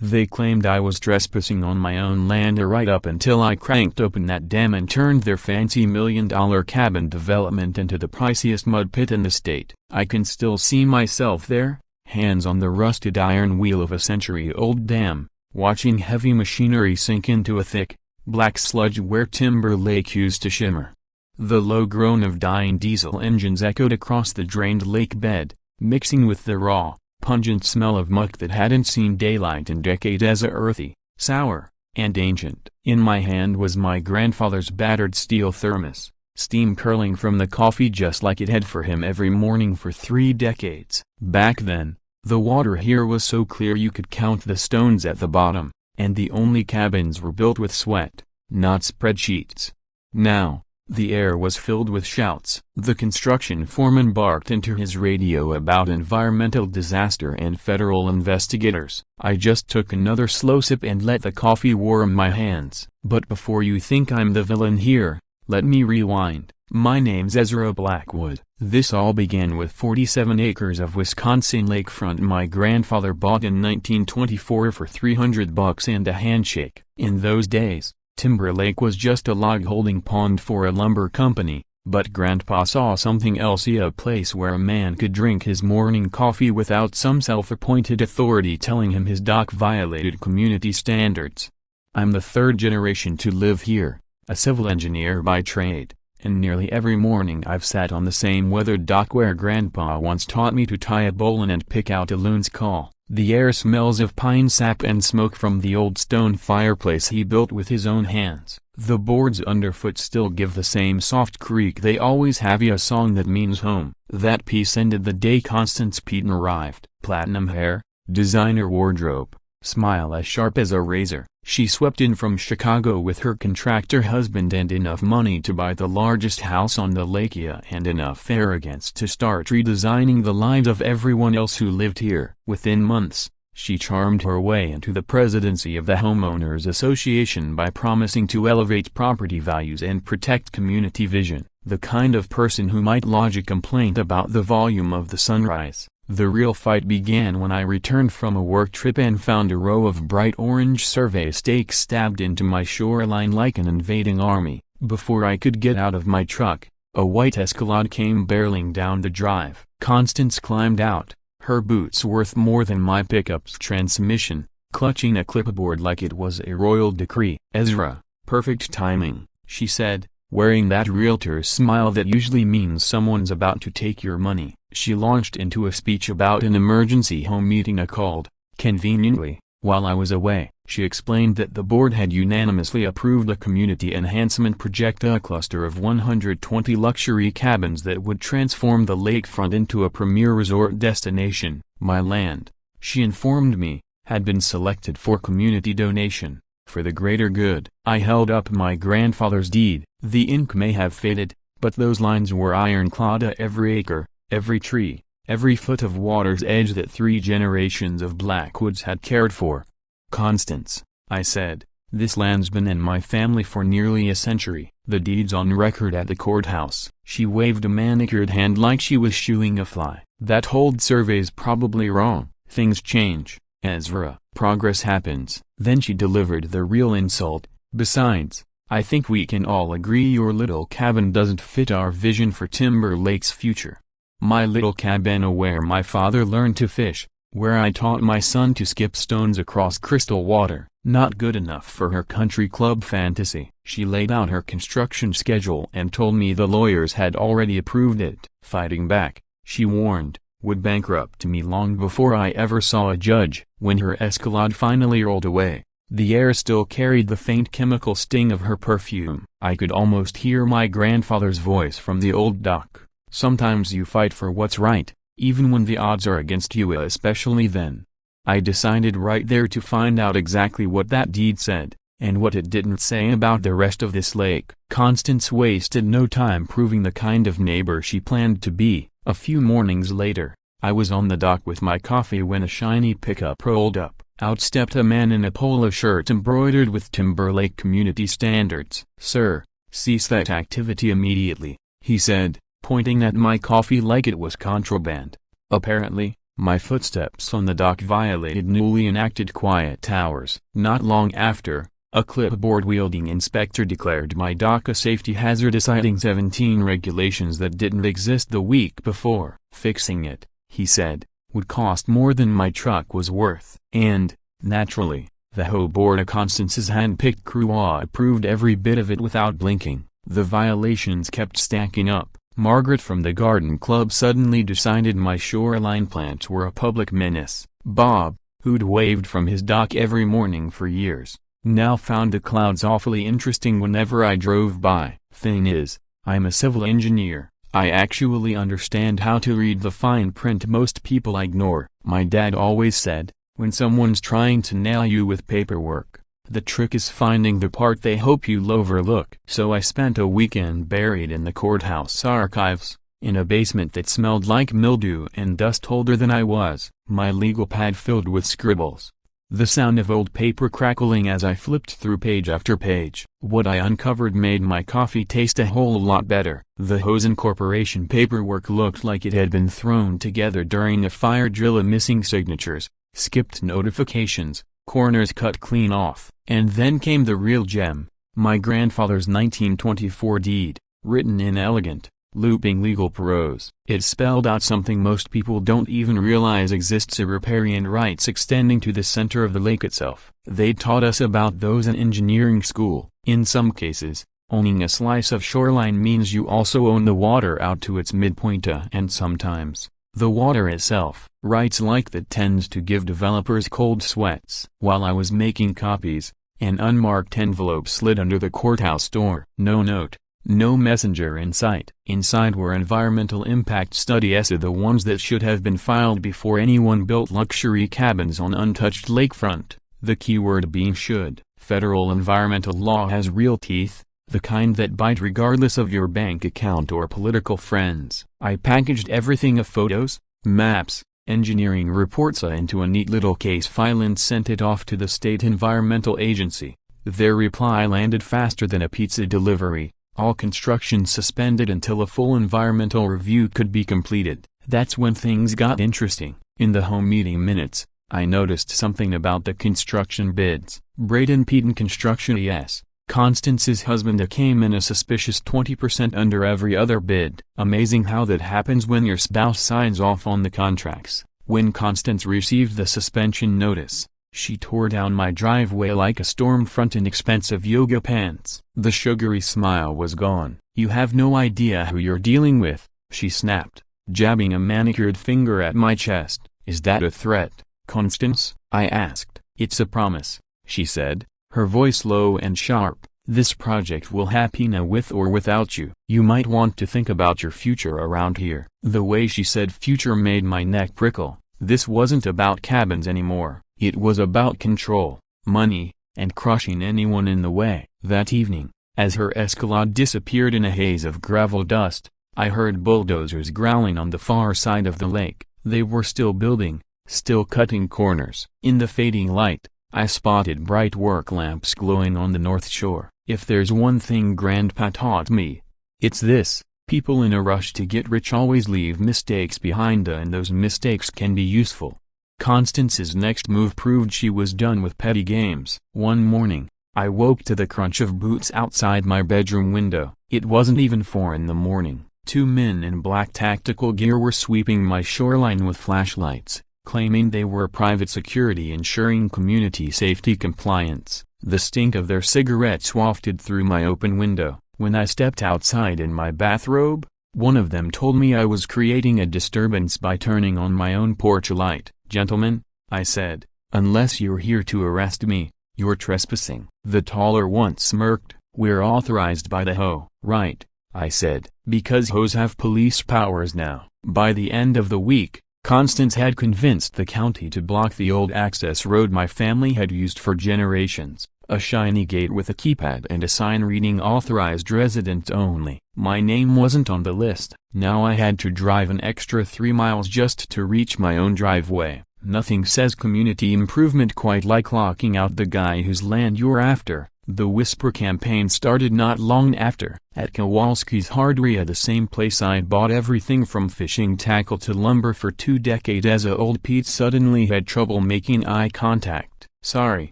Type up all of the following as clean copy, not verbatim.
They claimed I was trespassing on my own land right up until I cranked open that dam and turned their fancy $1 million cabin development into the priciest mud pit in the state. I can still see myself there, hands on the rusted iron wheel of a century-old dam, watching heavy machinery sink into a thick, black sludge where Timber Lake used to shimmer. The low groan of dying diesel engines echoed across the drained lake bed, mixing with the raw, pungent smell of muck that hadn't seen daylight in decades as earthy, sour, and ancient. In my hand was my grandfather's battered steel thermos, steam curling from the coffee just like it had for him every morning for 3 decades. Back then, the water here was so clear you could count the stones at the bottom, and the only cabins were built with sweat, not spreadsheets. Now, the air was filled with shouts. The construction foreman barked into his radio about environmental disaster and federal investigators. I just took another slow sip and let the coffee warm my hands. But before you think I'm the villain here, let me rewind. My name's Ezra Blackwood. This all began with 47 acres of Wisconsin lakefront my grandfather bought in 1924 for $300 and a handshake. In those days, Timber Lake was just a log-holding pond for a lumber company, but Grandpa saw something else: a place where a man could drink his morning coffee without some self-appointed authority telling him his dock violated community standards. I'm the 3rd generation to live here, a civil engineer by trade, and nearly every morning I've sat on the same weathered dock where Grandpa once taught me to tie a bowline and pick out a loon's call. The air smells of pine sap and smoke from the old stone fireplace he built with his own hands. The boards underfoot still give the same soft creak they always have. A song that means home. That piece ended the day Constance Peyton arrived. Platinum hair, designer wardrobe, smile as sharp as a razor. She swept in from Chicago with her contractor husband and enough money to buy the largest house on the lake, and enough arrogance to start redesigning the lives of everyone else who lived here. Within months, she charmed her way into the presidency of the Homeowners Association by promising to elevate property values and protect community vision. The kind of person who might lodge a complaint about the volume of the sunrise. The real fight began when I returned from a work trip and found a row of bright orange survey stakes stabbed into my shoreline like an invading army. Before I could get out of my truck, a white Escalade came barreling down the drive. Constance climbed out, her boots worth more than my pickup's transmission, clutching a clipboard like it was a royal decree. "Ezra, perfect timing," she said, wearing that realtor's smile that usually means someone's about to take your money. She launched into a speech about an emergency home meeting I called. Conveniently, while I was away, she explained that the board had unanimously approved a community enhancement project, a cluster of 120 luxury cabins that would transform the lakefront into a premier resort destination. My land, she informed me, had been selected for community donation, for the greater good. I held up my grandfather's deed. The ink may have faded, but those lines were ironclad. Every acre, every tree, every foot of water's edge that 3 generations of Blackwoods had cared for. "Constance," I said, "this land's been in my family for nearly a century. The deed's on record at the courthouse." She waved a manicured hand like she was shooing a fly. "That old survey's probably wrong. Things change, Ezra. Progress happens." Then she delivered the real insult. "Besides, I think we can all agree your little cabin doesn't fit our vision for Timber Lake's future." My little cabana where my father learned to fish, where I taught my son to skip stones across crystal water, not good enough for her country club fantasy. She laid out her construction schedule and told me the lawyers had already approved it. Fighting back, she warned, would bankrupt me long before I ever saw a judge. When her Escalade finally rolled away, the air still carried the faint chemical sting of her perfume. I could almost hear my grandfather's voice from the old dock. "Sometimes you fight for what's right, even when the odds are against you, especially then." I decided right there to find out exactly what that deed said, and what it didn't say about the rest of this lake. Constance wasted no time proving the kind of neighbor she planned to be. A few mornings later, I was on the dock with my coffee when a shiny pickup rolled up. Out stepped a man in a polo shirt embroidered with Timber Lake community standards. "Sir, cease that activity immediately," he said, pointing at my coffee like it was contraband. Apparently, My footsteps on the dock violated newly enacted quiet hours. Not long after, a clipboard-wielding inspector declared my dock a safety hazard, citing 17 regulations that didn't exist the week before. Fixing it, he said, would cost more than my truck was worth. And, naturally, the HOA board of Constance's hand-picked crew approved every bit of it without blinking. The violations kept stacking up. Margaret from the garden club suddenly decided my shoreline plants were a public menace. Bob, who'd waved from his dock every morning for years, now found the clouds awfully interesting whenever I drove by. Thing is, I'm a civil engineer. I actually understand how to read the fine print most people ignore. My dad always said, when someone's trying to nail you with paperwork, the trick is finding the part they hope you'll overlook. So I spent a weekend buried in the courthouse archives, in a basement that smelled like mildew and dust older than I was, my legal pad filled with scribbles. The sound of old paper crackling as I flipped through page after page. What I uncovered made my coffee taste a whole lot better. The HOA Corporation paperwork looked like it had been thrown together during a fire drill. Missing signatures, skipped notifications, corners cut clean off. And then came the real gem, my grandfather's 1924 deed, written in elegant, looping legal prose. It spelled out something most people don't even realize exists: a riparian rights extending to the center of the lake itself. They taught us about those in engineering school. In some cases, owning a slice of shoreline means you also own the water out to its midpoint, and sometimes, the water itself. Rights like that tends to give developers cold sweats. While I was making copies, an unmarked envelope slid under the courthouse door. No note, no messenger in sight. Inside were environmental impact studies, the ones that should have been filed before anyone built luxury cabins on untouched lakefront. The keyword being should. Federal environmental law has real teeth, the kind that bite regardless of your bank account or political friends. I packaged everything, of photos, maps, engineering reports, into a neat little case file and sent it off to the state environmental agency. Their reply landed faster than a pizza delivery: all construction suspended until a full environmental review could be completed. That's when things got interesting. In the home meeting minutes, I noticed something about the construction bids. Braden Peden Construction ES, Constance's husband, came in a suspicious 20% under every other bid. Amazing how that happens when your spouse signs off on the contracts. When Constance received the suspension notice, she tore down my driveway like a storm front in expensive yoga pants. The sugary smile was gone. "You have no idea who you're dealing with," she snapped, jabbing a manicured finger at my chest. "Is that a threat, Constance?" I asked. "It's a promise," she said, her voice low and sharp. "This project will happen with or without you. You might want to think about your future around here." The way she said future made my neck prickle. This wasn't about cabins anymore. It was about control, money, and crushing anyone in the way. That evening, as her Escalade disappeared in a haze of gravel dust, I heard bulldozers growling on the far side of the lake. They were still building, still cutting corners. In the fading light, I spotted bright work lamps glowing on the north shore. If there's one thing Grandpa taught me, it's this: people in a rush to get rich always leave mistakes behind, and those mistakes can be useful. Constance's next move proved she was done with petty games. One morning, I woke to the crunch of boots outside my bedroom window. It wasn't even 4 in the morning. 2 men in black tactical gear were sweeping my shoreline with flashlights, claiming they were private security ensuring community safety compliance. The stink of their cigarettes wafted through my open window. When I stepped outside in my bathrobe, one of them told me I was creating a disturbance by turning on my own porch light. "Gentlemen," I said, "unless you're here to arrest me, you're trespassing." The taller one smirked. "We're authorized by the HOA." "Right," I said, "because HOAs have police powers now." By the end of the week, Constance had convinced the county to block the old access road my family had used for generations. A shiny gate with a keypad and a sign reading "Authorized Residents Only." My name wasn't on the list. Now I had to drive an extra 3 miles just to reach my own driveway. Nothing says community improvement quite like locking out the guy whose land you're after. The Whisper campaign started not long after. At Kowalski's Hardware, the same place I'd bought everything from fishing tackle to lumber for 2 decades, as old Pete suddenly had trouble making eye contact. "Sorry,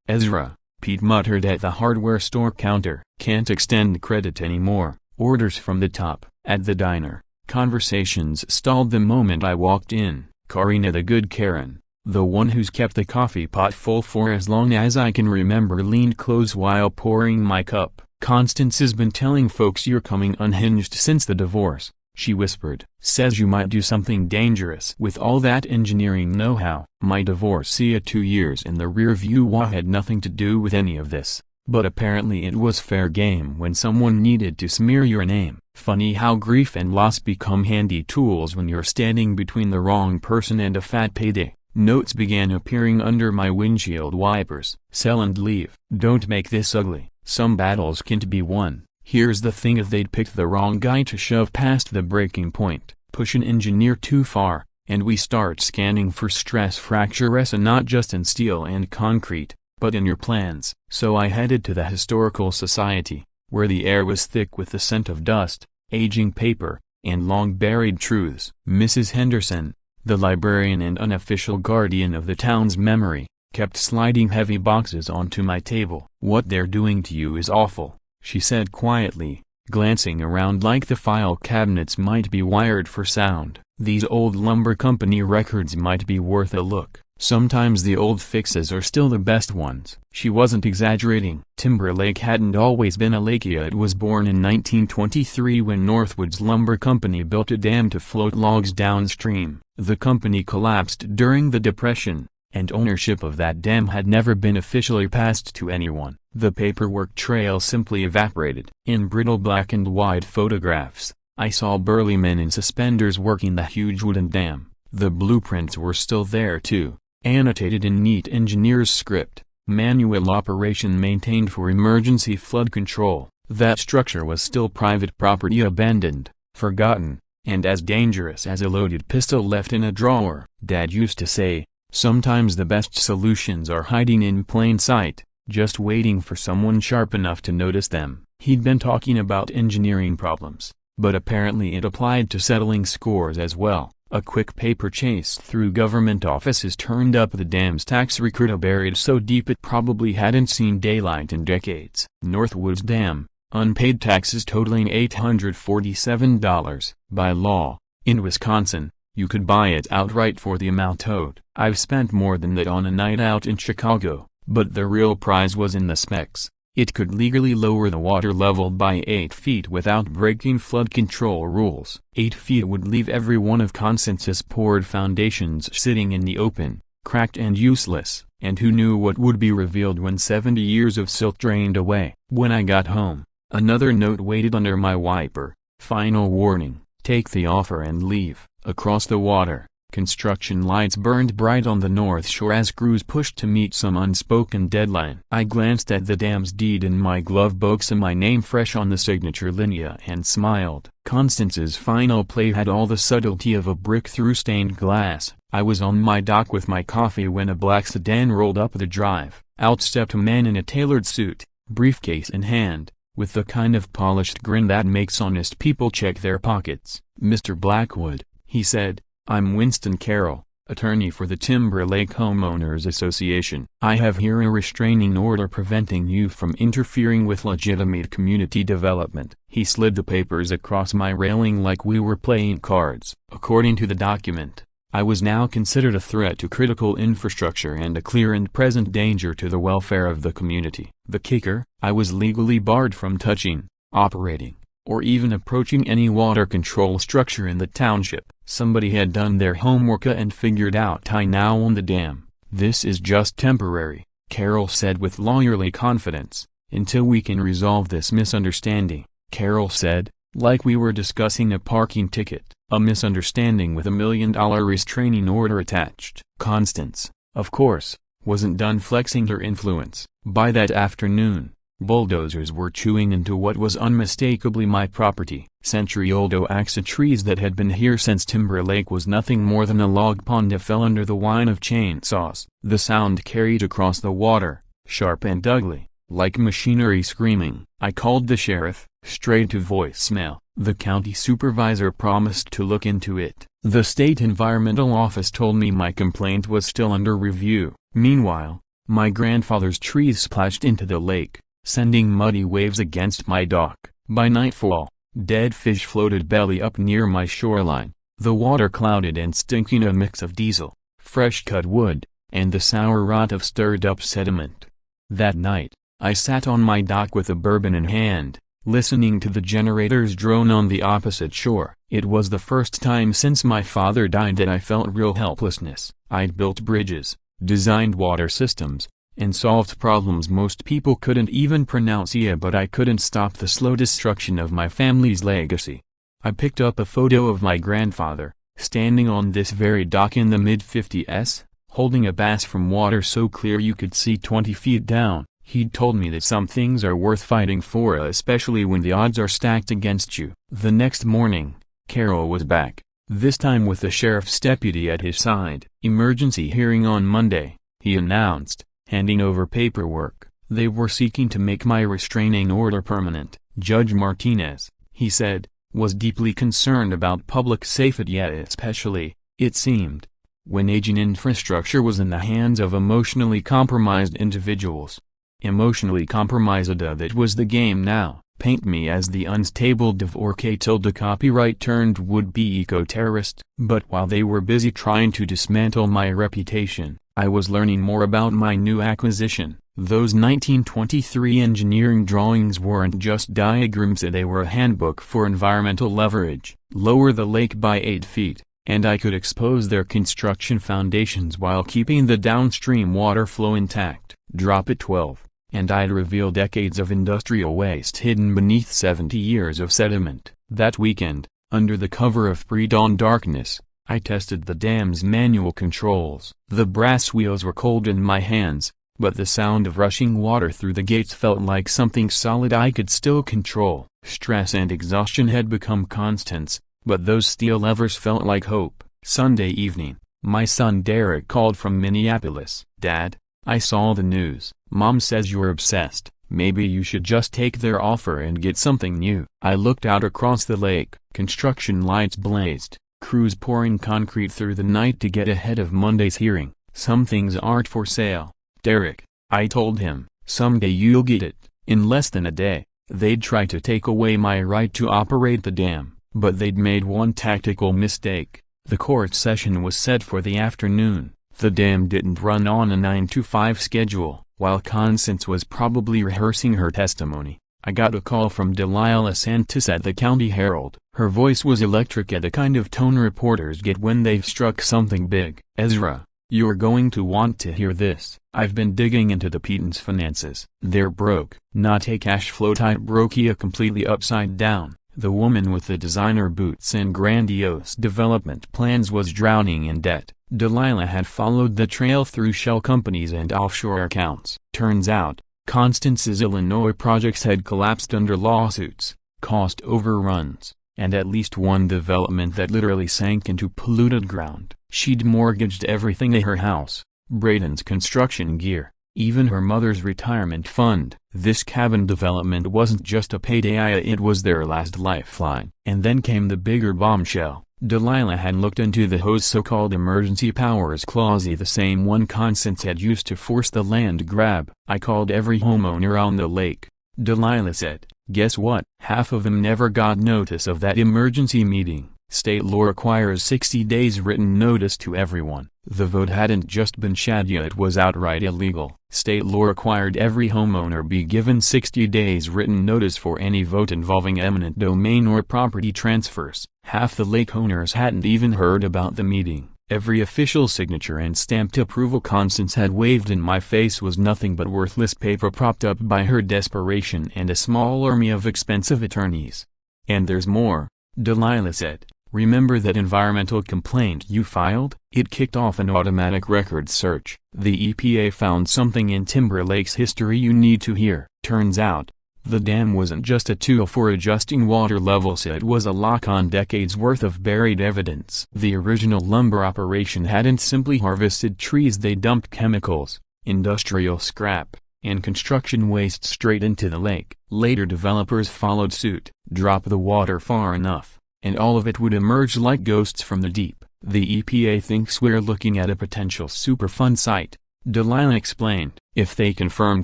Ezra," Pete muttered at the hardware store counter. "Can't extend credit anymore." Orders from the top. At the diner, conversations stalled the moment I walked in. Karina, the good Karen, the one who's kept the coffee pot full for as long as I can remember, leaned close while pouring my cup. "Constance has been telling folks you're coming unhinged since the divorce," she whispered. "Says you might do something dangerous with all that engineering know-how." My divorce, 2 years in the rear view, had nothing to do with any of this, but apparently it was fair game when someone needed to smear your name. Funny how grief and loss become handy tools when you're standing between the wrong person and a fat payday. Notes began appearing under my windshield wipers. "Sell and leave. Don't make this ugly. Some battles can't be won." Here's the thing: if they'd picked the wrong guy to shove past the breaking point, push an engineer too far, and we start scanning for stress fractures, and not just in steel and concrete, but in your plans. So I headed to the Historical Society, where the air was thick with the scent of dust, aging paper, and long-buried truths. Mrs. Henderson, the librarian and unofficial guardian of the town's memory, kept sliding heavy boxes onto my table. "What they're doing to you is awful," she said quietly, glancing around like the file cabinets might be wired for sound. "These old lumber company records might be worth a look. Sometimes the old fixes are still the best ones." She wasn't exaggerating. Timber Lake hadn't always been a lake. It was born in 1923 when Northwoods Lumber Company built a dam to float logs downstream. The company collapsed during the Depression, and ownership of that dam had never been officially passed to anyone. The paperwork trail simply evaporated. In brittle black and white photographs, I saw burly men in suspenders working the huge wooden dam. The blueprints were still there too, annotated in neat engineer's script, manual operation maintained for emergency flood control. That structure was still private property, abandoned, forgotten, and as dangerous as a loaded pistol left in a drawer. Dad used to say, sometimes the best solutions are hiding in plain sight, just waiting for someone sharp enough to notice them. He'd been talking about engineering problems, but apparently it applied to settling scores as well. A quick paper chase through government offices turned up the dam's tax record, buried so deep it probably hadn't seen daylight in decades. Northwoods Dam, unpaid taxes totaling $847. By law, in Wisconsin, you could buy it outright for the amount owed. I've spent more than that on a night out in Chicago, but the real prize was in the specs. It could legally lower the water level by 8 feet without breaking flood control rules. 8 feet would leave every one of Constance's poured foundations sitting in the open, cracked and useless. And who knew what would be revealed when 70 years of silt drained away? When I got home, another note waited under my wiper. Final warning, take the offer and leave. Across the water, construction lights burned bright on the North Shore as crews pushed to meet some unspoken deadline. I glanced at the dam's deed in my glove box and my name fresh on the signature linear and smiled. Constance's final play had all the subtlety of a brick through stained glass. I was on my dock with my coffee when a black sedan rolled up the drive. Out stepped a man in a tailored suit, briefcase in hand, with the kind of polished grin that makes honest people check their pockets. "Mr. Blackwood," he said, "I'm Winston Carroll, attorney for the Timber Lake Homeowners Association. I have here a restraining order preventing you from interfering with legitimate community development." He slid the papers across my railing like we were playing cards. According to the document, I was now considered a threat to critical infrastructure and a clear and present danger to the welfare of the community. The kicker? I was legally barred from touching, operating, or even approaching any water control structure in the township. Somebody had done their homework and figured out I now own the dam. "This is just temporary," Carroll said with lawyerly confidence, "until we can resolve this misunderstanding." Carroll said, like we were discussing a parking ticket. A misunderstanding with $1 million restraining order attached. Constance, of course, wasn't done flexing her influence. By that afternoon, bulldozers were chewing into what was unmistakably my property. Century-old oaxaca trees that had been here since Timber Lake was nothing more than a log pond that fell under the whine of chainsaws. The sound carried across the water, sharp and ugly, like machinery screaming. I called the sheriff, straight to voicemail. The county supervisor promised to look into it. The state environmental office told me my complaint was still under review. Meanwhile, my grandfather's trees splashed into the lake, sending muddy waves against my dock. By nightfall, dead fish floated belly up near my shoreline, the water clouded and stinking a mix of diesel, fresh-cut wood, and the sour rot of stirred-up sediment. That night, I sat on my dock with a bourbon in hand, listening to the generators drone on the opposite shore. It was the first time since my father died that I felt real helplessness. I'd built bridges, designed water systems, and solved problems most people couldn't even pronounce, but I couldn't stop the slow destruction of my family's legacy. I picked up a photo of my grandfather, standing on this very dock in the mid-50s, holding a bass from water so clear you could see 20 feet down. He'd told me that some things are worth fighting for, especially when the odds are stacked against you. The next morning, Carol was back, this time with the sheriff's deputy at his side. Emergency hearing on Monday, he announced, handing over paperwork. They were seeking to make my restraining order permanent. Judge Martinez, he said, was deeply concerned about public safety, especially, it seemed, when aging infrastructure was in the hands of emotionally compromised individuals. Emotionally compromised, that was the game now. Paint me as the unstable divorcee tilde copyright turned would-be eco-terrorist. But while they were busy trying to dismantle my reputation, I was learning more about my new acquisition. Those 1923 engineering drawings weren't just diagrams, they were a handbook for environmental leverage. Lower the lake by 8 feet, and I could expose their construction foundations while keeping the downstream water flow intact. Drop it 12. And I'd reveal decades of industrial waste hidden beneath 70 years of sediment. That weekend, under the cover of pre-dawn darkness, I tested the dam's manual controls. The brass wheels were cold in my hands, but the sound of rushing water through the gates felt like something solid I could still control. Stress and exhaustion had become constants, but those steel levers felt like hope. Sunday evening, my son Derek called from Minneapolis. "Dad, I saw the news. Mom says you're obsessed. Maybe you should just take their offer and get something new." I looked out across the lake. Construction lights blazed, crews pouring concrete through the night to get ahead of Monday's hearing. "Some things aren't for sale, Derek," I told him. "Someday you'll get it." In less than a day, they'd try to take away my right to operate the dam, but they'd made one tactical mistake. The court session was set for the afternoon. The dam didn't run on a 9-to-5 schedule. While Constance was probably rehearsing her testimony, I got a call from Delilah Santos at the County Herald. Her voice was electric, the kind of tone reporters get when they've struck something big. "Ezra, you're going to want to hear this. I've been digging into the Petons' finances. They're broke. Not a cash flow type brokia, completely upside down. The woman with the designer boots and grandiose development plans was drowning in debt." Delilah had followed the trail through shell companies and offshore accounts. Turns out, Constance's Illinois projects had collapsed under lawsuits, cost overruns, and at least one development that literally sank into polluted ground. She'd mortgaged everything: her house, Braden's construction gear, even her mother's retirement fund. This cabin development wasn't just a payday, it was their last lifeline. And then came the bigger bombshell. Delilah had looked into the HOA's so-called emergency powers clause, the same one Constance had used to force the land grab. "I called every homeowner on the lake," Delilah said. "Guess what? Half of them never got notice of that emergency meeting. State law requires 60 days written notice to everyone. The vote hadn't just been shadia, it was outright illegal. State law required every homeowner be given 60 days written notice for any vote involving eminent domain or property transfers. Half the lake owners hadn't even heard about the meeting. Every official signature and stamped approval Constance had waved in my face was nothing but worthless paper propped up by her desperation and a small army of expensive attorneys. And there's more," Delilah said. "Remember that environmental complaint you filed? It kicked off an automatic record search. The EPA found something in Timber Lake's history you need to hear. Turns out, the dam wasn't just a tool for adjusting water levels, it was a lock on decades worth of buried evidence. The original lumber operation hadn't simply harvested trees, they dumped chemicals, industrial scrap, and construction waste straight into the lake. Later developers followed suit. Drop the water far enough, and all of it would emerge like ghosts from the deep. The EPA thinks we're looking at a potential Superfund site, Delilah explained. If they confirm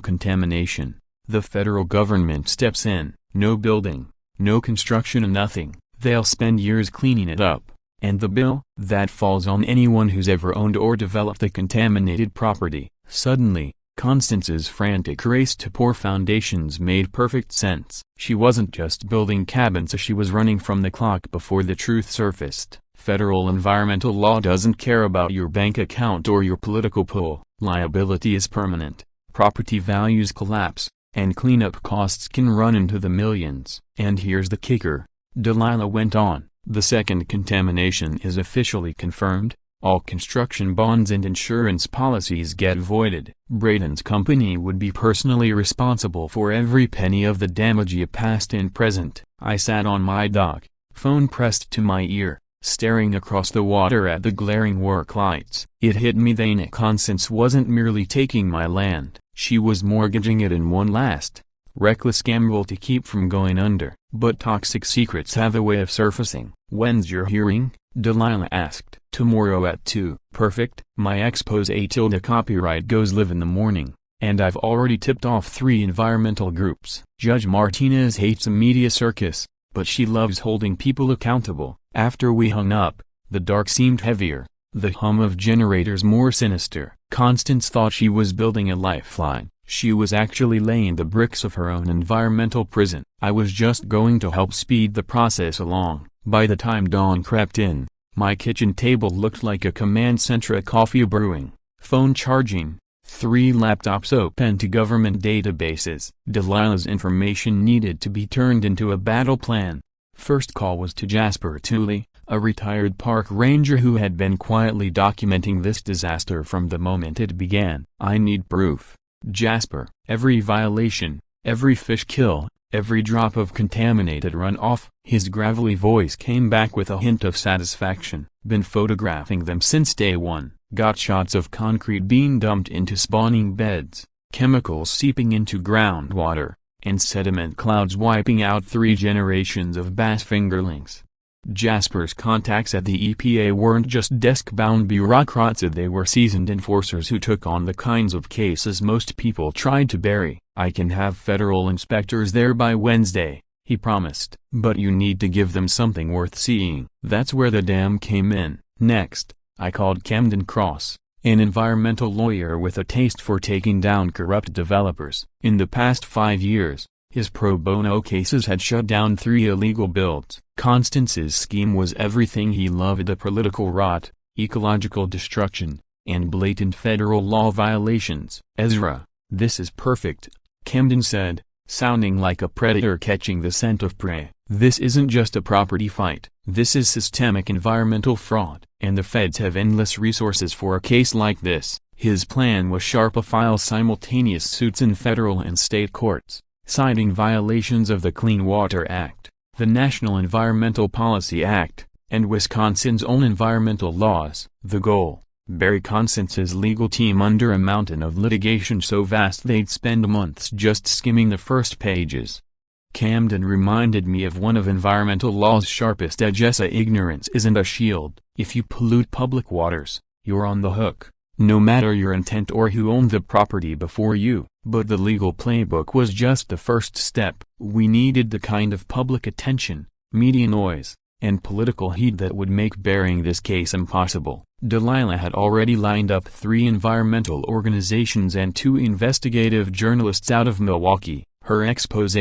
contamination, the federal government steps in. No building, no construction, and nothing. They'll spend years cleaning it up. And the bill? That falls on anyone who's ever owned or developed the contaminated property. Suddenly, Constance's frantic race to pour foundations made perfect sense. She wasn't just building cabins, she was running from the clock before the truth surfaced. Federal environmental law doesn't care about your bank account or your political pull. Liability is permanent, property values collapse, and cleanup costs can run into the millions. And here's the kicker, Delilah went on. The second contamination is officially confirmed, all construction bonds and insurance policies get voided. Braden's company would be personally responsible for every penny of the damage, past and present. I sat on my dock, phone pressed to my ear, staring across the water at the glaring work lights. It hit me then Constance wasn't merely taking my land, she was mortgaging it in one last, reckless gamble to keep from going under. But toxic secrets have a way of surfacing. When's your hearing? Delilah asked. Tomorrow at 2. Perfect. My expose copyright goes live in the morning, and I've already tipped off 3 environmental groups. Judge Martinez hates a media circus, but she loves holding people accountable. After we hung up, the dark seemed heavier, the hum of generators more sinister. Constance thought she was building a lifeline. She was actually laying the bricks of her own environmental prison. I was just going to help speed the process along. By the time dawn crept in, my kitchen table looked like a command center, coffee brewing, phone charging, 3 laptops open to government databases. Delilah's information needed to be turned into a battle plan. First call was to Jasper Tooley, a retired park ranger who had been quietly documenting this disaster from the moment it began. I need proof, Jasper. Every violation, every fish kill, every drop of contaminated runoff. His gravelly voice came back with a hint of satisfaction. Been photographing them since day one. Got shots of concrete being dumped into spawning beds, chemicals seeping into groundwater, and sediment clouds wiping out 3 generations of bass fingerlings. Jasper's contacts at the EPA weren't just desk-bound bureaucrats, they were seasoned enforcers who took on the kinds of cases most people tried to bury. I can have federal inspectors there by Wednesday, he promised. But you need to give them something worth seeing. That's where the dam came in. Next, I called Camden Cross, an environmental lawyer with a taste for taking down corrupt developers. In the past 5 years, his pro bono cases had shut down 3 illegal builds. Constance's scheme was everything he loved: the political rot, ecological destruction, and blatant federal law violations. Ezra, this is perfect, Camden said, sounding like a predator catching the scent of prey. This isn't just a property fight, this is systemic environmental fraud, and the feds have endless resources for a case like this. His plan was sharp: file simultaneous suits in federal and state courts, citing violations of the Clean Water Act, the National Environmental Policy Act, and Wisconsin's own environmental laws. The goal: bury Constance's legal team under a mountain of litigation so vast they'd spend months just skimming the first pages. Camden reminded me of one of environmental law's sharpest edges: ignorance isn't a shield. If you pollute public waters, you're on the hook, no matter your intent or who owned the property before you. But the legal playbook was just the first step. We needed the kind of public attention, media noise, and political heat that would make burying this case impossible. Delilah had already lined up 3 environmental organizations and 2 investigative journalists out of Milwaukee. Her expose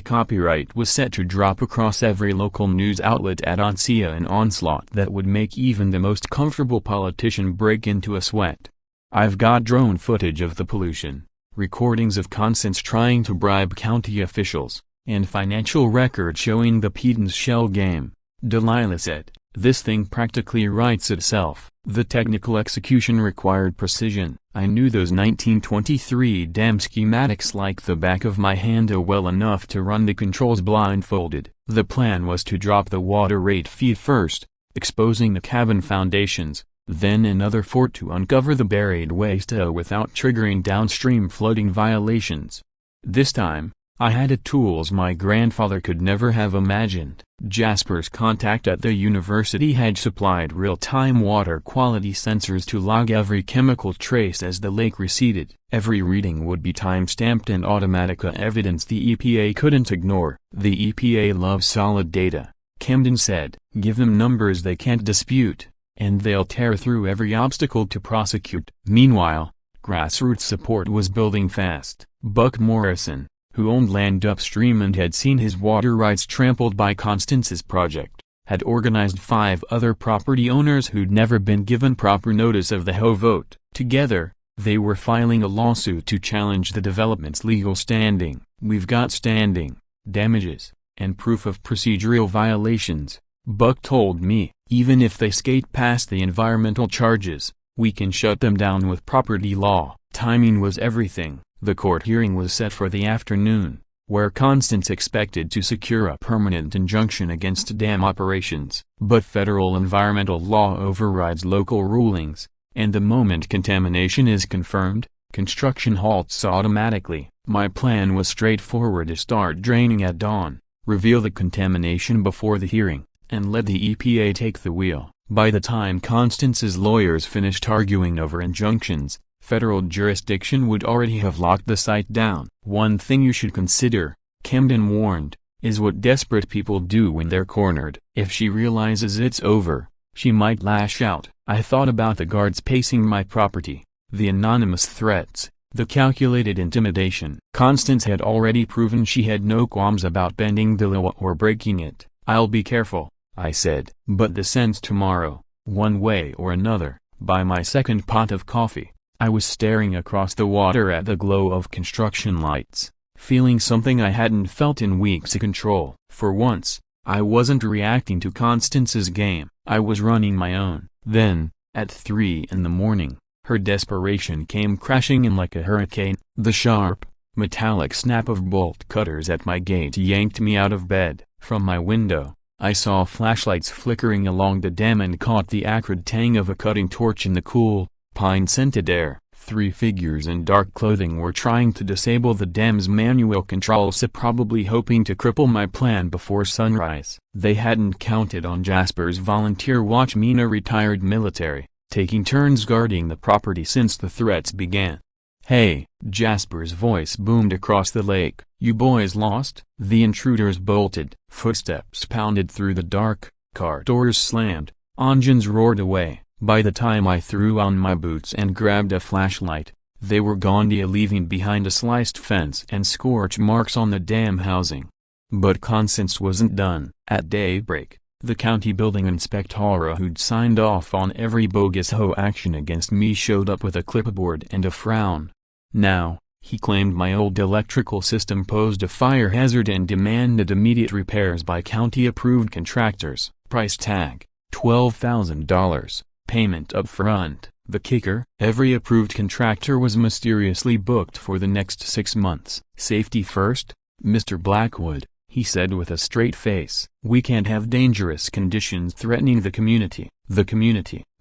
copyright was set to drop across every local news outlet at Oncia, an onslaught that would make even the most comfortable politician break into a sweat. I've got drone footage of the pollution, recordings of Constance trying to bribe county officials, and financial records showing the pedant's shell game, Delilah said. This thing practically writes itself. The technical execution required precision. I knew those 1923 dam schematics like the back of my hand well enough to run the controls blindfolded. The plan was to drop the water rate feed first, exposing the cabin foundations, then another 4 to uncover the buried waste without triggering downstream flooding violations. This time, I had the tools my grandfather could never have imagined. Jasper's contact at the university had supplied real-time water quality sensors to log every chemical trace as the lake receded. Every reading would be time-stamped and automatic, evidence the EPA couldn't ignore. The EPA loves solid data, Camden said. Give them numbers they can't dispute, and they'll tear through every obstacle to prosecute. Meanwhile, grassroots support was building fast. Buck Morrison, who owned land upstream and had seen his water rights trampled by Constance's project, had organized 5 other property owners who'd never been given proper notice of the HOA vote. Together, they were filing a lawsuit to challenge the development's legal standing. We've got standing, damages, and proof of procedural violations, Buck told me. Even if they skate past the environmental charges, we can shut them down with property law. Timing was everything. The court hearing was set for the afternoon, where Constance expected to secure a permanent injunction against dam operations. But federal environmental law overrides local rulings, and the moment contamination is confirmed, construction halts automatically. My plan was straightforward: to start draining at dawn, reveal the contamination before the hearing, and let the EPA take the wheel. By the time Constance's lawyers finished arguing over injunctions, federal jurisdiction would already have locked the site down. One thing you should consider, Camden warned, is what desperate people do when they're cornered. If she realizes it's over, she might lash out. I thought about the guards pacing my property, the anonymous threats, the calculated intimidation. Constance had already proven she had no qualms about bending the law or breaking it. I'll be careful, I said. But the sense tomorrow, one way or another, by my second pot of coffee, I was staring across the water at the glow of construction lights, feeling something I hadn't felt in weeks: control. For once, I wasn't reacting to Constance's game, I was running my own. Then, at 3 in the morning, her desperation came crashing in like a hurricane. The sharp, metallic snap of bolt cutters at my gate yanked me out of bed. From my window, I saw flashlights flickering along the dam and caught the acrid tang of a cutting torch in the cool, pine-scented air. 3 figures in dark clothing were trying to disable the dam's manual controls, probably hoping to cripple my plan before sunrise. They hadn't counted on Jasper's volunteer watch, Mina, retired military, taking turns guarding the property since the threats began. "Hey," Jasper's voice boomed across the lake. "You boys lost?" The intruders bolted. Footsteps pounded through the dark, car doors slammed, engines roared away. By the time I threw on my boots and grabbed a flashlight, they were gone, leaving behind a sliced fence and scorch marks on the dam housing. But Constance wasn't done. At daybreak, the county building inspector who'd signed off on every bogus HOA action against me showed up with a clipboard and a frown. Now, he claimed my old electrical system posed a fire hazard and demanded immediate repairs by county-approved contractors. Price tag, $12,000. Payment up front. The kicker: every approved contractor was mysteriously booked for the next 6 months. "Safety first, Mr. Blackwood," he said with a straight face. "We can't have dangerous conditions threatening the community.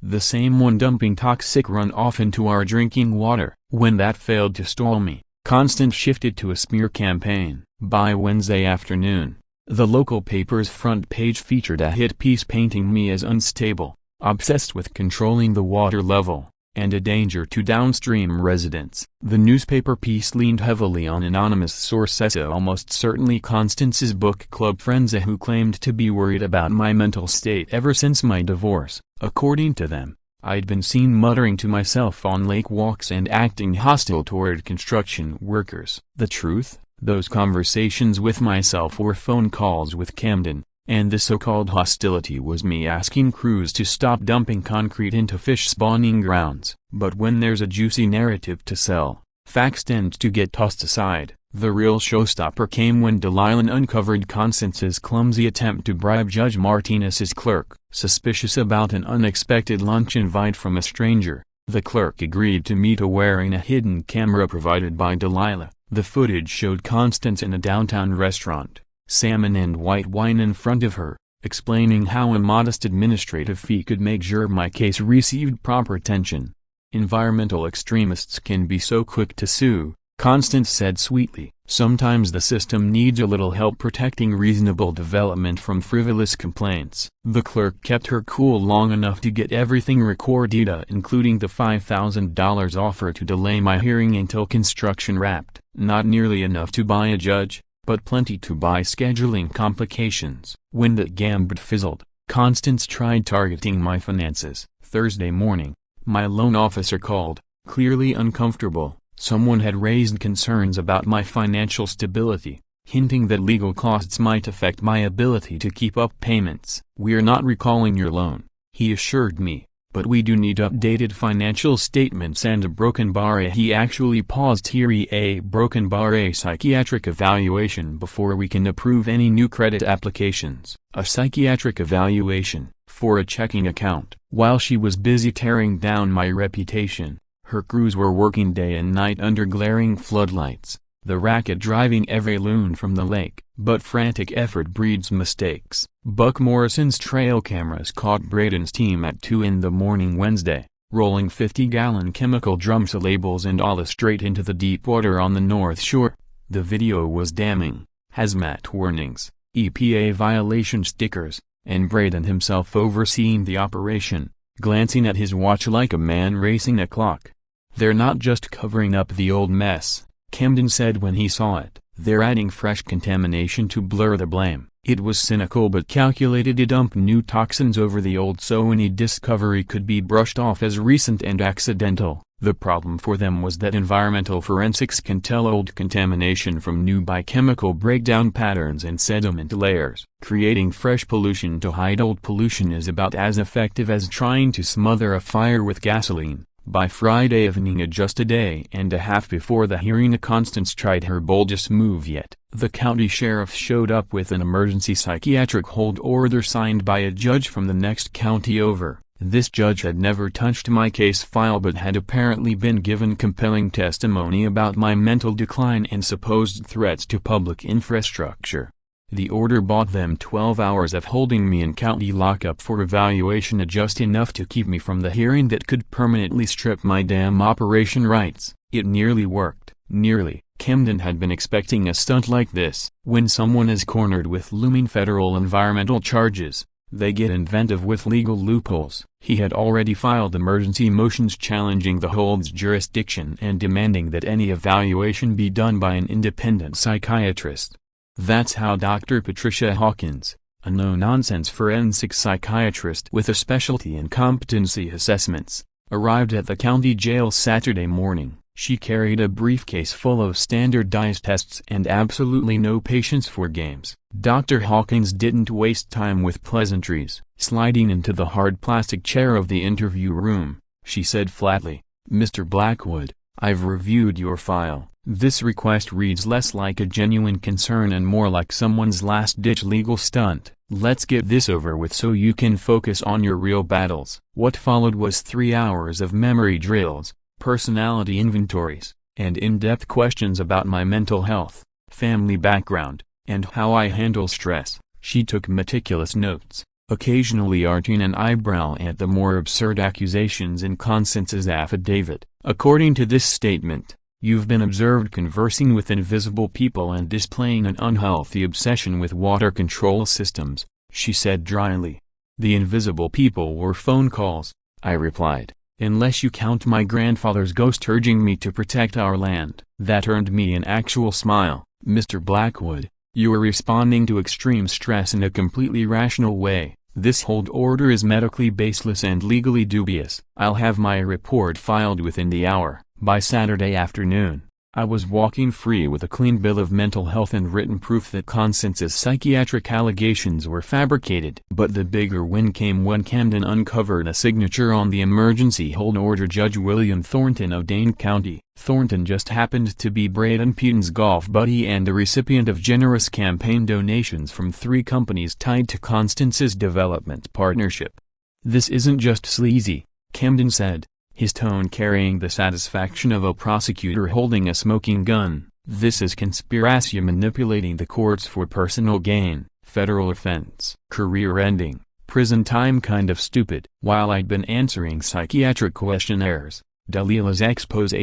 The same one dumping toxic runoff into our drinking water." When that failed to stall me, Constance shifted to a smear campaign. By Wednesday afternoon, the local paper's front page featured a hit piece painting me as unstable, obsessed with controlling the water level, and a danger to downstream residents. The newspaper piece leaned heavily on anonymous sources, almost certainly Constance's book club friends who claimed to be worried about my mental state ever since my divorce. According to them, I'd been seen muttering to myself on lake walks and acting hostile toward construction workers. The truth? Those conversations with myself were phone calls with Camden, and the so-called hostility was me asking crews to stop dumping concrete into fish spawning grounds. But when there's a juicy narrative to sell, facts tend to get tossed aside. The real showstopper came when Delilah uncovered Constance's clumsy attempt to bribe Judge Martinez's clerk. Suspicious about an unexpected lunch invite from a stranger, the clerk agreed to meet wearing a hidden camera provided by Delilah. The footage showed Constance in a downtown restaurant, salmon and white wine in front of her, explaining how a modest administrative fee could make sure my case received proper attention. "Environmental extremists can be so quick to sue," Constance said sweetly. "Sometimes the system needs a little help protecting reasonable development from frivolous complaints." The clerk kept her cool long enough to get everything recorded, including the $5,000 offer to delay my hearing until construction wrapped. Not nearly enough to buy a judge, but plenty to buy scheduling complications. When that gambit fizzled, Constance tried targeting my finances. Thursday morning, my loan officer called, clearly uncomfortable. Someone had raised concerns about my financial stability, hinting that legal costs might affect my ability to keep up payments. "We're not recalling your loan," he assured me, "but we do need updated financial statements and a broken bar." He actually paused here. "A broken bar, a psychiatric evaluation before we can approve any new credit applications." A psychiatric evaluation for a checking account. While she was busy tearing down my reputation, her crews were working day and night under glaring floodlights, the racket driving every loon from the lake. But frantic effort breeds mistakes. Buck Morrison's trail cameras caught Braden's team at 2 in the morning Wednesday, rolling 50-gallon chemical drums of labels and all straight into the deep water on the North Shore. The video was damning. Hazmat warnings, EPA violation stickers, and Braden himself overseeing the operation, glancing at his watch like a man racing a clock. "They're not just covering up the old mess," Camden said when he saw it. "They're adding fresh contamination to blur the blame." It was cynical but calculated to dump new toxins over the old so any discovery could be brushed off as recent and accidental. The problem for them was that environmental forensics can tell old contamination from new by chemical breakdown patterns and sediment layers. Creating fresh pollution to hide old pollution is about as effective as trying to smother a fire with gasoline. By Friday evening, just a day and a half before the hearing, Constance tried her boldest move yet. The county sheriff showed up with an emergency psychiatric hold order signed by a judge from the next county over. This judge had never touched my case file but had apparently been given compelling testimony about my mental decline and supposed threats to public infrastructure. The order bought them 12 hours of holding me in county lockup for evaluation, just enough to keep me from the hearing that could permanently strip my damn operation rights. It nearly worked. Nearly. Camden had been expecting a stunt like this. When someone is cornered with looming federal environmental charges, they get inventive with legal loopholes. He had already filed emergency motions challenging the hold's jurisdiction and demanding that any evaluation be done by an independent psychiatrist. That's how Dr. Patricia Hawkins, a no-nonsense forensic psychiatrist with a specialty in competency assessments, arrived at the county jail Saturday morning. She carried a briefcase full of standardized tests and absolutely no patience for games. Dr. Hawkins didn't waste time with pleasantries. Sliding into the hard plastic chair of the interview room, she said flatly, "Mr. Blackwood, I've reviewed your file. This request reads less like a genuine concern and more like someone's last-ditch legal stunt. Let's get this over with so you can focus on your real battles." What followed was 3 hours of memory drills, personality inventories, and in-depth questions about my mental health, family background, and how I handle stress. She took meticulous notes, occasionally arching an eyebrow at the more absurd accusations in Constance's affidavit. "According to this statement, you've been observed conversing with invisible people and displaying an unhealthy obsession with water control systems," she said dryly. "The invisible people were phone calls," I replied, "unless you count my grandfather's ghost urging me to protect our land." That earned me an actual smile. "Mr. Blackwood, you are responding to extreme stress in a completely rational way. This hold order is medically baseless and legally dubious. I'll have my report filed within the hour." By Saturday afternoon, I was walking free with a clean bill of mental health and written proof that Constance's psychiatric allegations were fabricated. But the bigger win came when Camden uncovered a signature on the emergency hold order. Judge William Thornton of Dane County. Thornton just happened to be Braden Putin's golf buddy and the recipient of generous campaign donations from 3 companies tied to Constance's development partnership. "This isn't just sleazy," Camden said, his tone carrying the satisfaction of a prosecutor holding a smoking gun. "This is conspiracy manipulating the courts for personal gain." Federal offense. Career ending. Prison time kind of stupid. While I'd been answering psychiatric questionnaires, Dalila's expose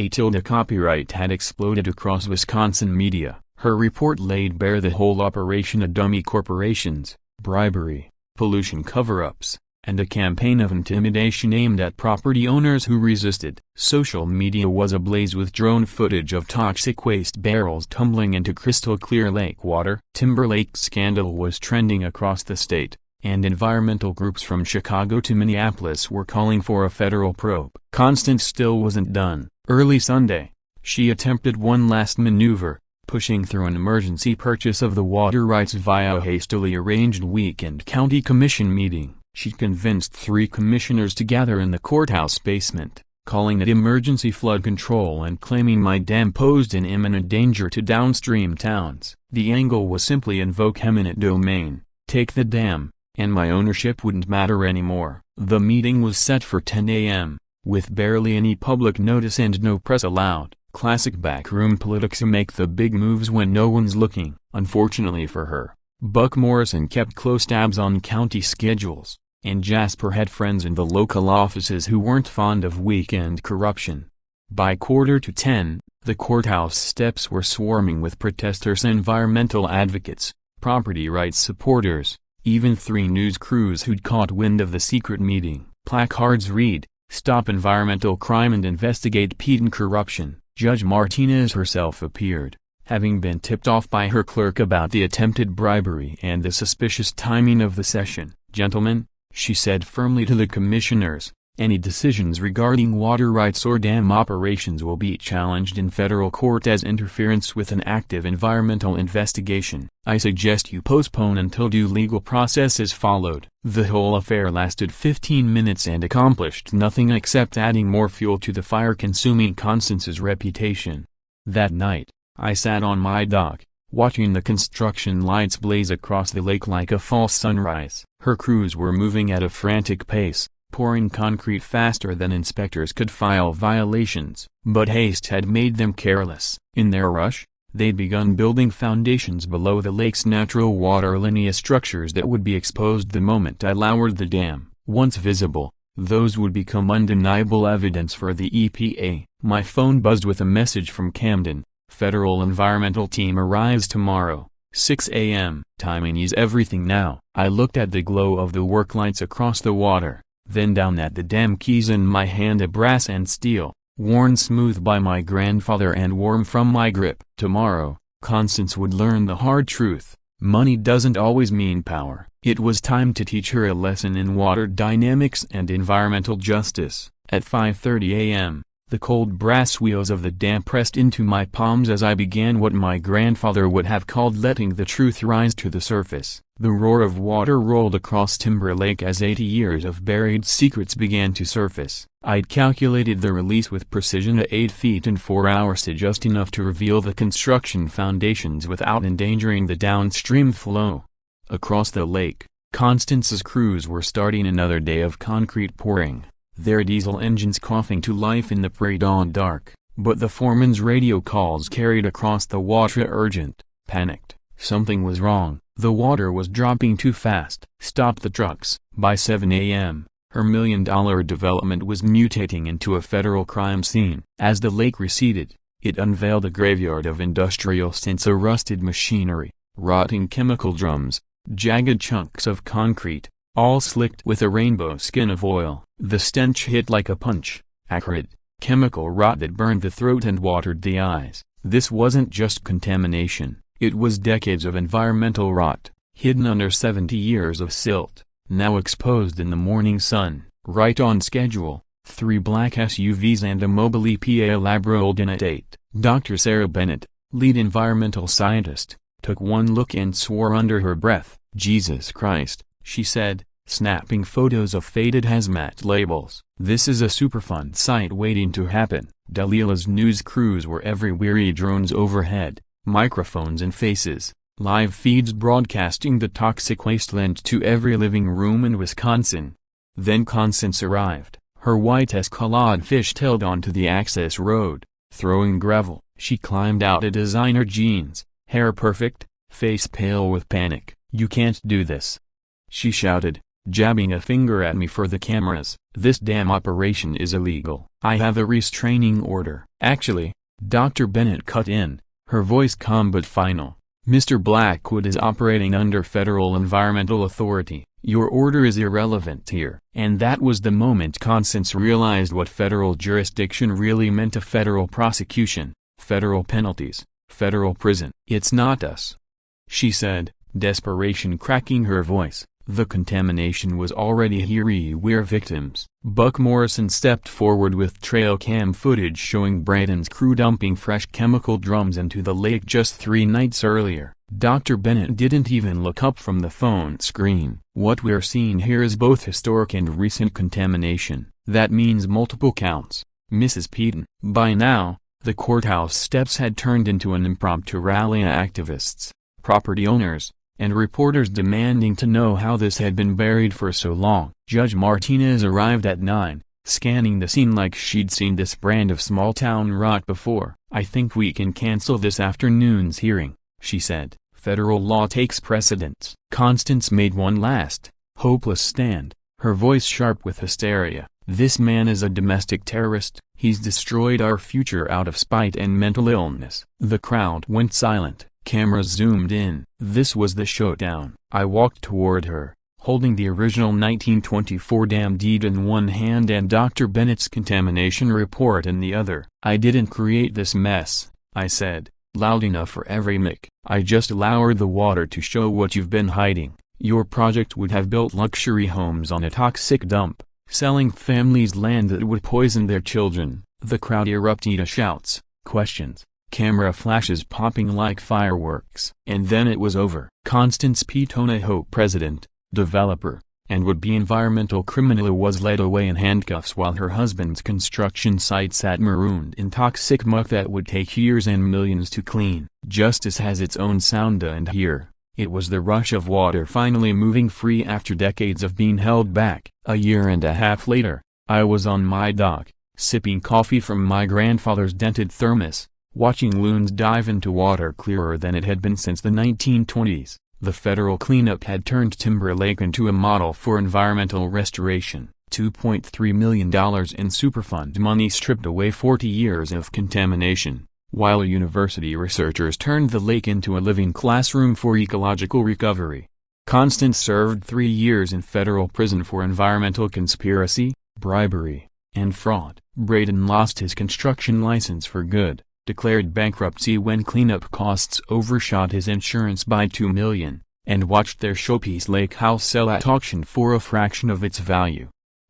copyright had exploded across Wisconsin media. Her report laid bare the whole operation of dummy corporations, bribery, pollution cover-ups, and a campaign of intimidation aimed at property owners who resisted. Social media was ablaze with drone footage of toxic waste barrels tumbling into crystal-clear lake water. Timber Lake scandal was trending across the state, and environmental groups from Chicago to Minneapolis were calling for a federal probe. Constance still wasn't done. Early Sunday, she attempted one last maneuver, pushing through an emergency purchase of the water rights via a hastily arranged weekend county commission meeting. She convinced 3 commissioners to gather in the courthouse basement, calling it emergency flood control and claiming my dam posed an imminent danger to downstream towns. The angle was simply invoke eminent domain, take the dam, and my ownership wouldn't matter anymore. The meeting was set for 10 a.m., with barely any public notice and no press allowed. Classic backroom politics to make the big moves when no one's looking. Unfortunately for her, Buck Morrison kept close tabs on county schedules, and Jasper had friends in the local offices who weren't fond of weekend corruption. By 9:45, the courthouse steps were swarming with protesters, environmental advocates, property rights supporters, even 3 news crews who'd caught wind of the secret meeting. Placards read, "Stop environmental crime and investigate Peden corruption." Judge Martinez herself appeared, having been tipped off by her clerk about the attempted bribery and the suspicious timing of the session. "Gentlemen," she said firmly to the commissioners, "any decisions regarding water rights or dam operations will be challenged in federal court as interference with an active environmental investigation. I suggest you postpone until due legal process is followed." The whole affair lasted 15 minutes and accomplished nothing except adding more fuel to the fire consuming Constance's reputation. That night, I sat on my dock, watching the construction lights blaze across the lake like a false sunrise. Her crews were moving at a frantic pace, pouring concrete faster than inspectors could file violations. But haste had made them careless. In their rush, they'd begun building foundations below the lake's natural water linear structures that would be exposed the moment I lowered the dam. Once visible, those would become undeniable evidence for the EPA. My phone buzzed with a message from Camden. "Federal environmental team arrives tomorrow, 6 a.m. Timing is everything now." I looked at the glow of the work lights across the water, then down at the dam keys in my hand, a brass and steel, worn smooth by my grandfather and warm from my grip. Tomorrow, Constance would learn the hard truth. Money doesn't always mean power. It was time to teach her a lesson in water dynamics and environmental justice. At 5:30 a.m., the cold brass wheels of the dam pressed into my palms as I began what my grandfather would have called letting the truth rise to the surface. The roar of water rolled across Timber Lake as 80 years of buried secrets began to surface. I'd calculated the release with precision at 8 feet in 4 hours, to just enough to reveal the construction foundations without endangering the downstream flow. Across the lake, Constance's crews were starting another day of concrete pouring, their diesel engines coughing to life in the pre-dawn dark. But the foreman's radio calls carried across the water urgent, panicked. Something was wrong. The water was dropping too fast. Stop the trucks. By 7 a.m., her $1 million development was mutating into a federal crime scene. As the lake receded, it unveiled a graveyard of industrial stints, a rusted machinery, rotting chemical drums, jagged chunks of concrete, all slicked with a rainbow skin of oil. The stench hit like a punch, acrid, chemical rot that burned the throat and watered the eyes. This wasn't just contamination, it was decades of environmental rot, hidden under 70 years of silt, now exposed in the morning sun. Right on schedule, 3 black SUVs and a mobile EPA lab rolled in at 8. Dr. Sarah Bennett, lead environmental scientist, took one look and swore under her breath. "Jesus Christ," she said, snapping photos of faded hazmat labels. "This is a Superfund site waiting to happen." Dalila's news crews were everywhere, drones overhead, microphones in faces, live feeds broadcasting the toxic wasteland to every living room in Wisconsin. Then Constance arrived, her white Escalade fishtailed onto the access road, throwing gravel. She climbed out of designer jeans, hair perfect, face pale with panic. "You can't do this!" she shouted, jabbing a finger at me for the cameras. "This damn operation is illegal. I have a restraining order." "Actually," Dr. Bennett cut in, her voice calm but final, "Mr. Blackwood is operating under federal environmental authority. Your order is irrelevant here." And that was the moment Constance realized what federal jurisdiction really meant: a federal prosecution, federal penalties, federal prison. "It's not us," she said, desperation cracking her voice. "The contamination was already here. We're victims." Buck Morrison stepped forward with trail cam footage showing Braden's crew dumping fresh chemical drums into the lake just 3 nights earlier. Dr. Bennett didn't even look up from the phone screen. "What we're seeing here is both historic and recent contamination. That means multiple counts, Mrs. Peden." By now, the courthouse steps had turned into an impromptu rally of activists, property owners, and reporters demanding to know how this had been buried for so long. Judge Martinez arrived at 9, scanning the scene like she'd seen this brand of small-town rot before. "I think we can cancel this afternoon's hearing," she said. "Federal law takes precedence." Constance made one last, hopeless stand, her voice sharp with hysteria. "This man is a domestic terrorist. He's destroyed our future out of spite and mental illness." The crowd went silent. Cameras zoomed in. This was the showdown. I walked toward her, holding the original 1924 dam deed in one hand and Dr. Bennett's contamination report in the other. "I didn't create this mess," I said, loud enough for every mic. "I just lowered the water to show what you've been hiding. Your project would have built luxury homes on a toxic dump, selling families land that would poison their children." The crowd erupted into shouts, questions, camera flashes popping like fireworks. And then it was over. Constance Petonaho, president, developer, and would-be environmental criminal, was led away in handcuffs while her husband's construction site sat marooned in toxic muck that would take years and millions to clean. Justice has its own sound, and here, it was the rush of water finally moving free after decades of being held back. A year and a half later, I was on my dock, sipping coffee from my grandfather's dented thermos, watching loons dive into water clearer than it had been since the 1920s. The federal cleanup had turned Timber Lake into a model for environmental restoration. $2.3 million in Superfund money stripped away 40 years of contamination, while university researchers turned the lake into a living classroom for ecological recovery. Constance served 3 years in federal prison for environmental conspiracy, bribery, and fraud. Braden lost his construction license for good, declared bankruptcy when cleanup costs overshot his insurance by $2 million, and watched their showpiece lake house sell at auction for a fraction of its value.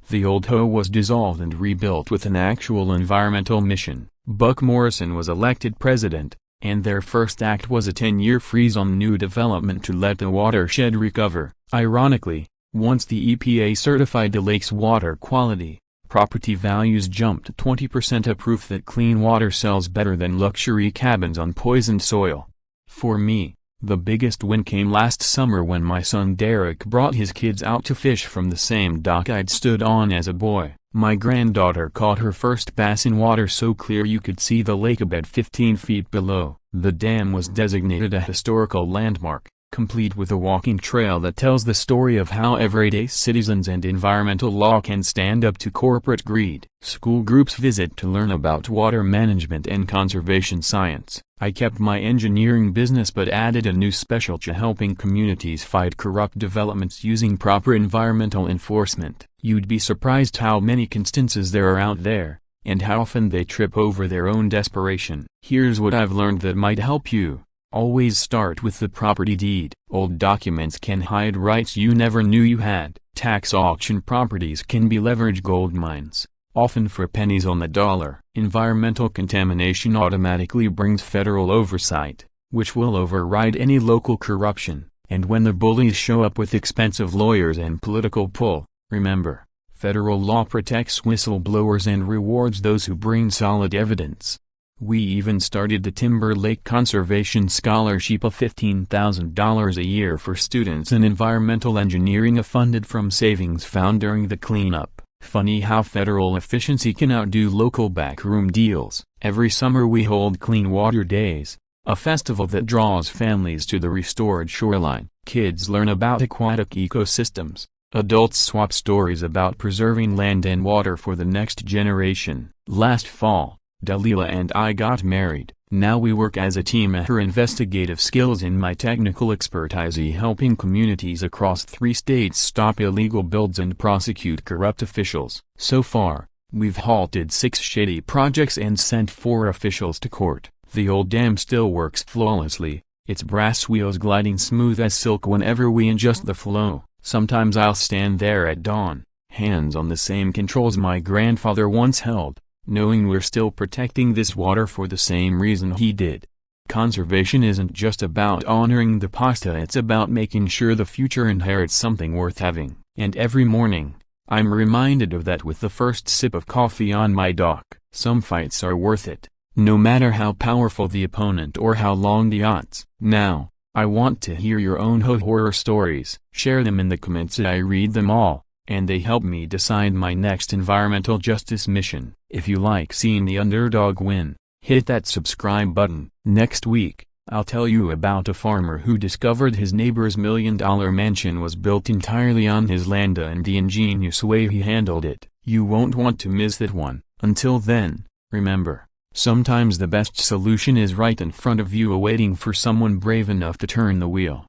The old HOA was dissolved and rebuilt with an actual environmental mission. Buck Morrison was elected president, and their first act was a 10-year freeze on new development to let the watershed recover. Ironically, once the EPA certified the lake's water quality, property values jumped 20%, a proof that clean water sells better than luxury cabins on poisoned soil. For me, the biggest win came last summer when my son Derek brought his kids out to fish from the same dock I'd stood on as a boy. My granddaughter caught her first bass in water so clear you could see the lake bed 15 feet below. The dam was designated a historical landmark, complete with a walking trail that tells the story of how everyday citizens and environmental law can stand up to corporate greed. School groups visit to learn about water management and conservation science. I kept my engineering business but added a new specialty, helping communities fight corrupt developments using proper environmental enforcement. You'd be surprised how many Constances there are out there, and how often they trip over their own desperation. Here's what I've learned that might help you. Always start with the property deed. Old documents can hide rights you never knew you had. Tax auction properties can be leverage gold mines, often for pennies on the dollar. Environmental contamination automatically brings federal oversight, which will override any local corruption. And when the bullies show up with expensive lawyers and political pull, remember, federal law protects whistleblowers and rewards those who bring solid evidence. We even started the Timber Lake Conservation Scholarship of $15,000 a year for students in environmental engineering, funded from savings found during the cleanup. Funny how federal efficiency can outdo local backroom deals. Every summer we hold Clean Water Days, A festival that draws families to the restored shoreline. Kids learn about aquatic ecosystems. Adults swap stories about preserving land and water for the next generation. Last fall, Dalila and I got married. Now we work as a team. Her investigative skills and my technical expertise helping communities across 3 states stop illegal builds and prosecute corrupt officials. So far, we've halted 6 shady projects and sent 4 officials to court. The old dam still works flawlessly, its brass wheels gliding smooth as silk whenever we adjust the flow. Sometimes I'll stand there at dawn, hands on the same controls my grandfather once held, knowing we're still protecting this water for the same reason he did. Conservation isn't just about honoring the past, it's about making sure the future inherits something worth having. And every morning, I'm reminded of that with the first sip of coffee on my dock. Some fights are worth it, no matter how powerful the opponent or how long the odds. Now, I want to hear your own horror stories. Share them in the comments. I read them all, and they help me decide my next environmental justice mission. If you like seeing the underdog win, hit that subscribe button. Next week, I'll tell you about a farmer who discovered his neighbor's $1 million mansion was built entirely on his land and the ingenious way he handled it. You won't want to miss that one. Until then, remember, sometimes the best solution is right in front of you, waiting for someone brave enough to turn the wheel.